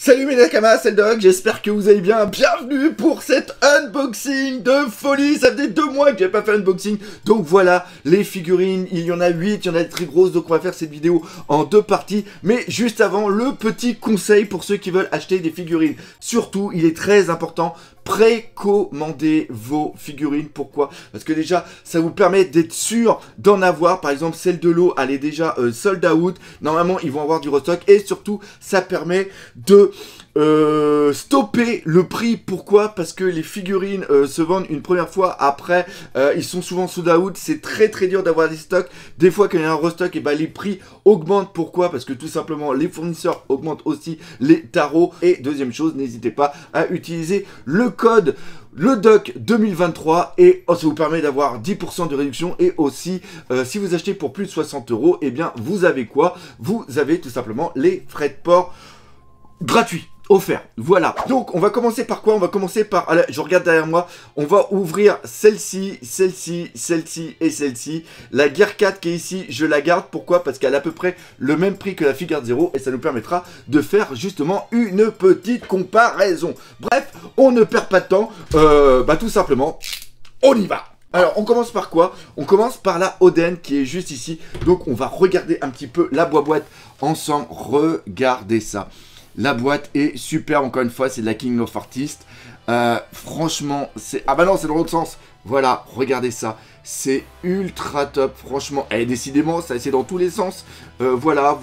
Salut mes nakamas, c'est le Doc, j'espère que vous allez bien. Bienvenue pour cet unboxing de folie. Ça faisait 2 mois que j'avais pas fait un unboxing. Donc voilà, les figurines, il y en a 8, il y en a des très grosses. Donc on va faire cette vidéo en 2 parties. Mais juste avant, le petit conseil pour ceux qui veulent acheter des figurines. Surtout, il est très important, précommandez vos figurines. Pourquoi? Parce que déjà, ça vous permet d'être sûr d'en avoir. Par exemple, celle de l'eau, elle est déjà sold out. Normalement, ils vont avoir du restock. Et surtout, ça permet de stopper le prix. Pourquoi? Parce que les figurines se vendent une première fois, après ils sont souvent sold out, c'est très dur d'avoir des stocks. Des fois quand il y a un restock, et ben les prix augmentent. Pourquoi? Parce que tout simplement les fournisseurs augmentent aussi les tarots. Et deuxième chose, n'hésitez pas à utiliser le code LEDOC 2023 et ça vous permet d'avoir 10% de réduction. Et aussi si vous achetez pour plus de 60 €, et bien vous avez quoi? Vous avez tout simplement les frais de port gratuit, offert. Voilà. Donc, on va commencer par quoi? On va commencer par... Allez, je regarde derrière moi. On va ouvrir celle-ci, celle-ci, celle-ci et celle-ci. La Gear 4 qui est ici, je la garde. Pourquoi? Parce qu'elle a à peu près le même prix que la Figuarts Zero et ça nous permettra de faire justement une petite comparaison. Bref, on ne perd pas de temps. Tout simplement, on y va. Alors, on commence par quoi? On commence par la Oden qui est juste ici. Donc, on va regarder un petit peu la boîte ensemble. Regardez ça. La boîte est super, encore une fois, c'est de la King of Artists. Franchement, c'est... Ah bah non, c'est dans l'autre sens. Voilà, regardez ça. C'est ultra top, franchement. Et décidément, ça c'est dans tous les sens. Voilà.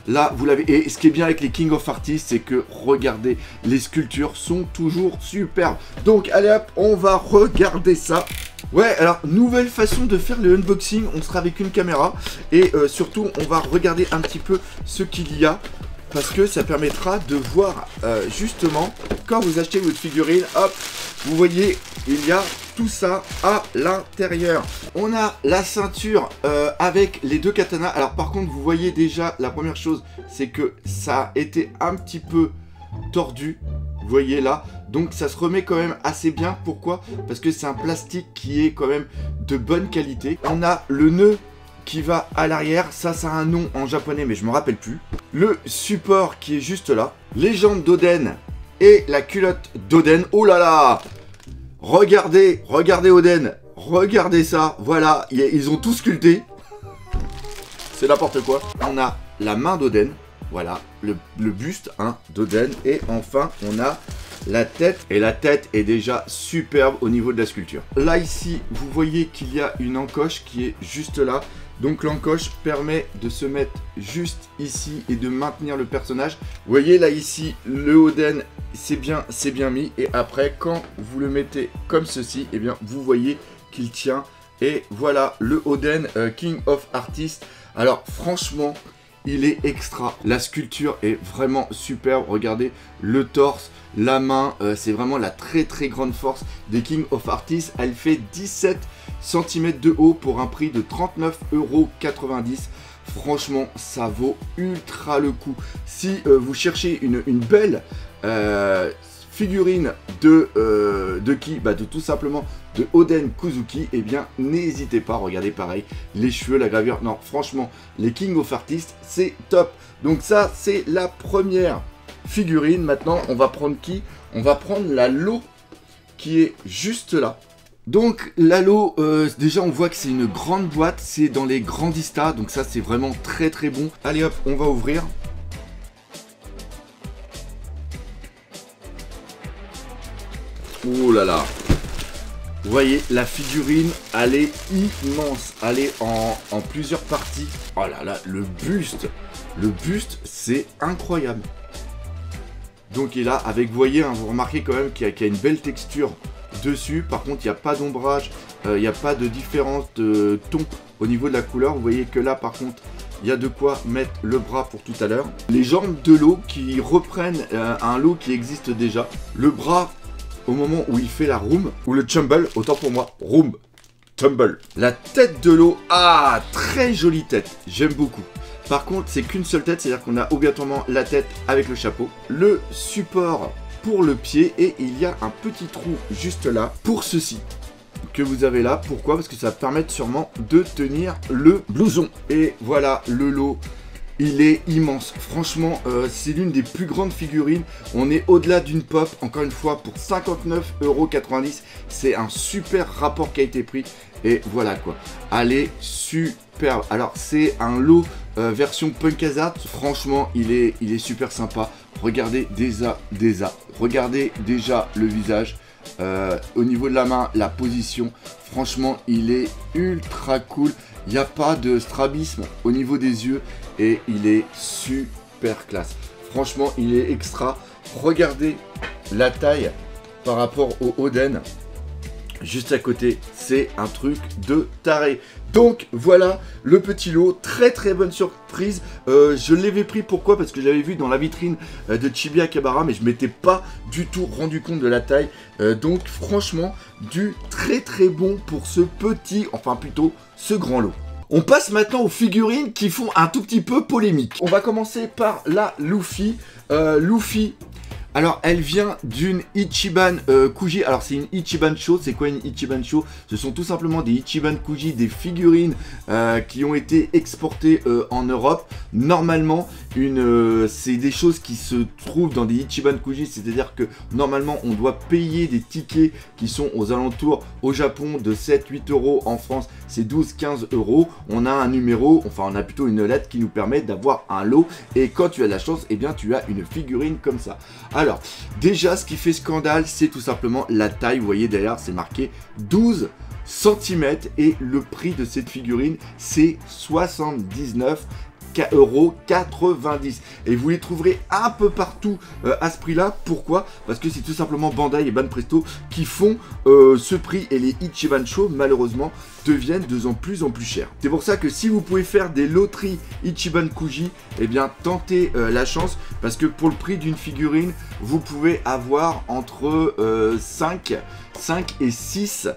Là, vous l'avez. Et ce qui est bien avec les King of Artists, c'est que, regardez, les sculptures sont toujours superbes. Donc, allez hop, on va regarder ça. Ouais, alors, nouvelle façon de faire le unboxing. On sera avec une caméra. Et surtout, on va regarder un petit peu ce qu'il y a. Parce que ça permettra de voir justement, quand vous achetez votre figurine, hop, vous voyez, il y a tout ça à l'intérieur. On a la ceinture avec les 2 katanas. Alors par contre, vous voyez déjà, la première chose, c'est que ça a été un petit peu tordu. Vous voyez là, donc ça se remet quand même assez bien. Pourquoi? Parce que c'est un plastique qui est quand même de bonne qualité. On a le nœud qui va à l'arrière, ça a un nom en japonais mais je me rappelle plus. Le support qui est juste là, les jambes d'Oden et la culotte d'Oden. Oh là là, regardez Oden, regardez ça, voilà, ils ont tout sculpté. C'est n'importe quoi. On a la main d'Oden, voilà, le buste d'Oden, et enfin on a la tête, et la tête est déjà superbe au niveau de la sculpture. Là ici, vous voyez qu'il y a une encoche qui est juste là. Donc l'encoche permet de se mettre juste ici et de maintenir le personnage. Vous voyez là ici, le Oden, c'est bien mis. Et après, quand vous le mettez comme ceci, et bien vous voyez qu'il tient. Et voilà, le Oden King of Artists. Alors franchement, il est extra. La sculpture est vraiment superbe. Regardez le torse, la main. C'est vraiment la très grande force des King of Artists. Elle fait 17 cm de haut pour un prix de 39,90 €. Franchement, ça vaut ultra le coup. Si vous cherchez une belle figurine de qui? De tout simplement de Oden Kuzuki, et bien n'hésitez pas. Regardez pareil, les cheveux, la gravure. Non, franchement, les King of Artists, c'est top. Donc ça, c'est la première figurine. Maintenant, on va prendre qui? On va prendre la lot qui est juste là. Donc la lot, déjà on voit que c'est une grande boîte, c'est dans les Grandista, donc ça c'est vraiment très bon. Allez hop, on va ouvrir. Oh là là. Vous voyez, la figurine, elle est immense, elle est en plusieurs parties. Oh là là, le buste, c'est incroyable. Donc il est là, avec, vous voyez, vous remarquez quand même qu'il y a une belle texture dessus. Par contre, il n'y a pas d'ombrage, il n'y a pas de différence de ton au niveau de la couleur. Vous voyez que là, par contre, il y a de quoi mettre le bras pour tout à l'heure. Les jambes de l'eau qui reprennent un lot qui existe déjà. Le bras, au moment où il fait la room, ou le tumble, autant pour moi, room, tumble. La tête de l'eau, très jolie tête, j'aime beaucoup. Par contre, c'est qu'une seule tête, c'est-à-dire qu'on a obligatoirement la tête avec le chapeau. Le support pour le pied, et il y a un petit trou juste là pour ceci que vous avez là. Pourquoi? Parce que ça va permettre sûrement de tenir le blouson. Et voilà, le lot il est immense. Franchement, c'est l'une des plus grandes figurines. On est au-delà d'une pop. Encore une fois, pour 59,90 €. C'est un super rapport qualité-prix. Et voilà quoi. Elle est superbe. Alors, c'est un lot version Punk Hazard. Franchement, il est super sympa. Regardez regardez déjà le visage. Au niveau de la main, la position, franchement, il est ultra cool. Il n'y a pas de strabisme au niveau des yeux et il est super classe. Franchement, il est extra. Regardez la taille par rapport au Oden. Juste à côté, c'est un truc de taré. Donc voilà le petit lot, très très bonne surprise. Je l'avais pris, pourquoi? Parce que j'avais vu dans la vitrine de Chibi Akihabara, mais je m'étais pas du tout rendu compte de la taille. Donc franchement, du très très bon pour ce petit, enfin plutôt ce grand lot. On passe maintenant aux figurines qui font un tout petit peu polémique. On va commencer par la Luffy. Luffy. Alors, elle vient d'une Ichiban Kuji. Alors, c'est une Ichiban Show. C'est quoi une Ichiban Show? Ce sont tout simplement des Ichiban Kuji, des figurines qui ont été exportées en Europe. Normalement, c'est des choses qui se trouvent dans des Ichiban Kuji. C'est-à-dire que, normalement, on doit payer des tickets qui sont aux alentours, au Japon, de 7-8 €. En France, c'est 12-15 €. On a un numéro, enfin, on a plutôt une lettre qui nous permet d'avoir un lot. Et quand tu as de la chance, eh bien, tu as une figurine comme ça. Alors, déjà, ce qui fait scandale, c'est tout simplement la taille. Vous voyez derrière, c'est marqué 12 cm. Et le prix de cette figurine, c'est 79,90 €. Et vous les trouverez un peu partout à ce prix-là. Pourquoi? Parce que c'est tout simplement Bandai et Banpresto qui font ce prix. Et les Ichiban Show, malheureusement, deviennent de plus en plus chers. C'est pour ça que si vous pouvez faire des loteries Ichiban Kuji, eh bien, tentez la chance. Parce que pour le prix d'une figurine, vous pouvez avoir entre 5 et 6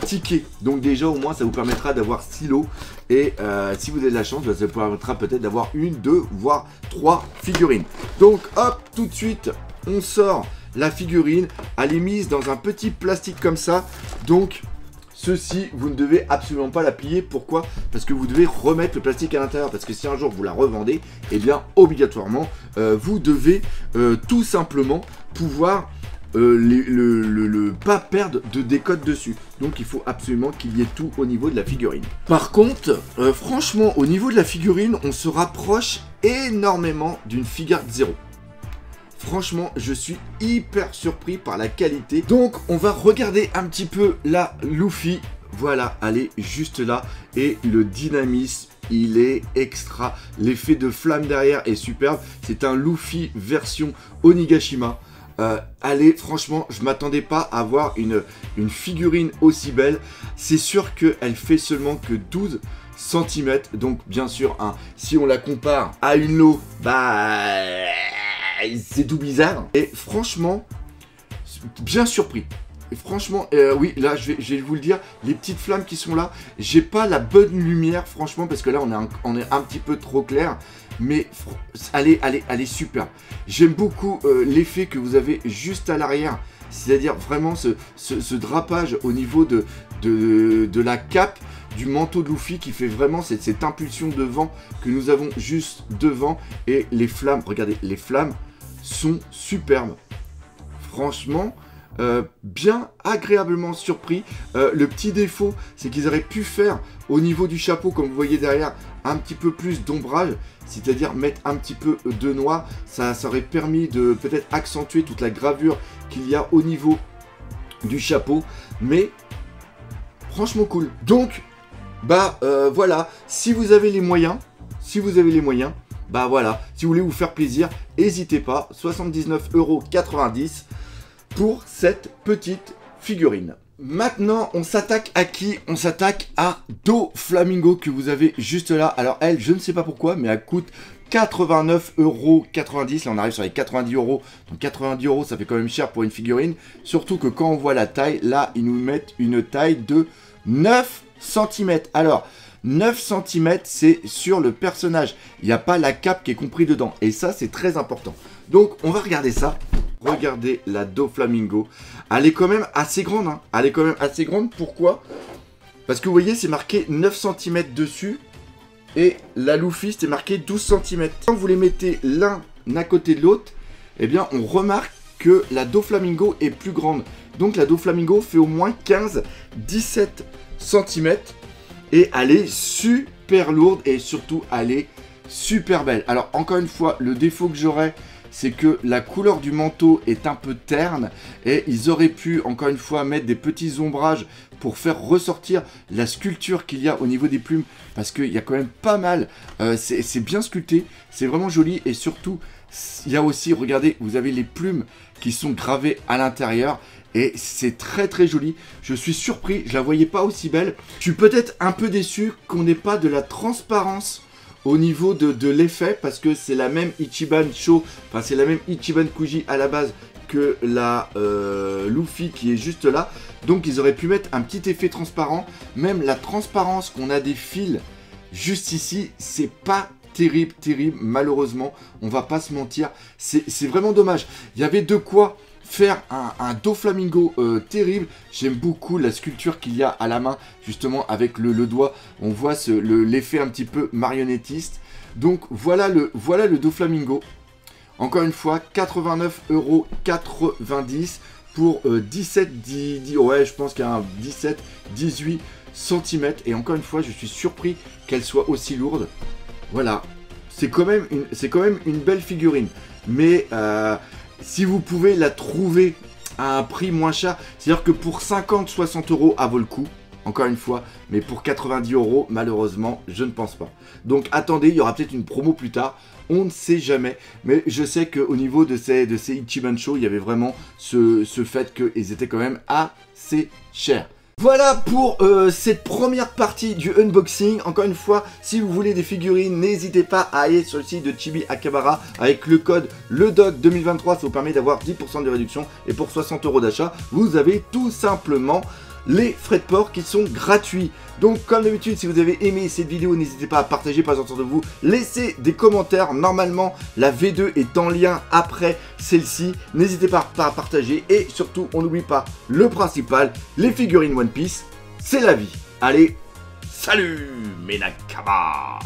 tickets. Donc déjà, au moins, ça vous permettra d'avoir 6 lots. Et si vous avez de la chance, ça vous permettra peut-être d'avoir 1, 2, voire 3 figurines. Donc hop, tout de suite, on sort la figurine. Elle est mise dans un petit plastique comme ça. Donc ceci, vous ne devez absolument pas la plier. Pourquoi? Parce que vous devez remettre le plastique à l'intérieur. Parce que si un jour vous la revendez, eh bien obligatoirement, vous devez tout simplement pouvoir pas perdre de décote dessus. Donc il faut absolument qu'il y ait tout au niveau de la figurine. Par contre, franchement, au niveau de la figurine, on se rapproche énormément d'une Figuarts Zero. Franchement, je suis hyper surpris par la qualité. Donc on va regarder un petit peu la Luffy. Voilà, elle est juste là. Et le dynamisme, il est extra. L'effet de flamme derrière est superbe. C'est un Luffy version Onigashima. Allez, franchement, je m'attendais pas à avoir une figurine aussi belle. C'est sûr qu'elle fait seulement que 12 cm. Donc, bien sûr, hein, si on la compare à une Lo, bah, c'est tout bizarre. Et franchement, bien surpris. Et franchement, oui, là, je vais vous le dire, les petites flammes qui sont là, j'ai pas la bonne lumière, franchement, parce que là, on est un petit peu trop clair. Mais elle est superbe. J'aime beaucoup l'effet que vous avez juste à l'arrière. C'est-à-dire vraiment ce drapage au niveau de la cape du manteau de Luffy qui fait vraiment cette impulsion de vent que nous avons juste devant. Et les flammes, regardez, les flammes sont superbes. Franchement, bien agréablement surpris. Le petit défaut, c'est qu'ils auraient pu faire au niveau du chapeau, comme vous voyez derrière, un petit peu plus d'ombrage, c'est-à-dire mettre un petit peu de noir. Ça aurait permis de peut-être accentuer toute la gravure qu'il y a au niveau du chapeau, mais franchement cool. Donc, bah voilà, si vous avez les moyens, bah voilà, si vous voulez vous faire plaisir, n'hésitez pas, 79,90 € pour cette petite figurine. Maintenant, on s'attaque à qui? On s'attaque à Doflamingo que vous avez juste là. Alors elle, je ne sais pas pourquoi, mais elle coûte 89,90 €. Là, on arrive sur les 90 €. Donc 90 €, ça fait quand même cher pour une figurine. Surtout que quand on voit la taille, là, ils nous mettent une taille de 9 cm. Alors, 9 cm, c'est sur le personnage. Il n'y a pas la cape qui est compris dedans. Et ça, c'est très important. Donc, on va regarder ça. Regardez la Doflamingo. Elle est quand même assez grande. Hein. Elle est quand même assez grande. Pourquoi? Parce que vous voyez, c'est marqué 9 cm dessus. et la Luffy, c'était marqué 12 cm. Quand vous les mettez l'un à côté de l'autre, eh bien, on remarque que la Doflamingo est plus grande. Donc, la Doflamingo fait au moins 15-17 cm et elle est super lourde et surtout, elle est super belle. Alors, encore une fois, le défaut que j'aurais, c'est que la couleur du manteau est un peu terne et ils auraient pu, encore une fois, mettre des petits ombrages pour faire ressortir la sculpture qu'il y a au niveau des plumes, parce qu'il y a quand même pas mal, c'est bien sculpté, c'est vraiment joli, et surtout, il y a aussi, regardez, vous avez les plumes qui sont gravées à l'intérieur, et c'est très très joli. Je suis surpris, je la voyais pas aussi belle. Je suis peut-être un peu déçu qu'on n'ait pas de la transparence au niveau de l'effet, parce que c'est la même Ichiban Sho, enfin c'est la même Ichiban Kuji à la base que la Luffy qui est juste là. Donc ils auraient pu mettre un petit effet transparent. Même la transparence qu'on a des fils juste ici, c'est pas terrible, malheureusement. On va pas se mentir, c'est vraiment dommage. Il y avait de quoi faire un Doflamingo terrible. J'aime beaucoup la sculpture qu'il y a à la main, justement avec le doigt. On voit l'effet un petit peu marionnettiste. Donc voilà le Doflamingo. Encore une fois, 89,90 € pour 17, ouais, je pense qu'il y a un 17-18 cm. Et encore une fois, je suis surpris qu'elle soit aussi lourde. Voilà, c'est quand même une belle figurine. Mais si vous pouvez la trouver à un prix moins cher, c'est-à-dire que pour 50-60 €, elle vaut le coup. Encore une fois, mais pour 90 €, malheureusement, je ne pense pas. Donc attendez, il y aura peut-être une promo plus tard, on ne sait jamais. Mais je sais qu'au niveau de ces Ichiban Sho, il y avait vraiment ce fait qu'ils étaient quand même assez chers. Voilà pour cette première partie du unboxing. Encore une fois, si vous voulez des figurines, n'hésitez pas à aller sur le site de Chibi Akabara avec le code LEDOG2023. Ça vous permet d'avoir 10% de réduction. Et pour 60 € d'achat, vous avez tout simplement les frais de port qui sont gratuits. Donc comme d'habitude, si vous avez aimé cette vidéo, n'hésitez pas à partager, pas autour de vous, laissez des commentaires. Normalement la V2 est en lien après celle-ci, n'hésitez pas à partager. Et surtout, on n'oublie pas le principal, les figurines One Piece, c'est la vie. Allez, salut mes Nakama.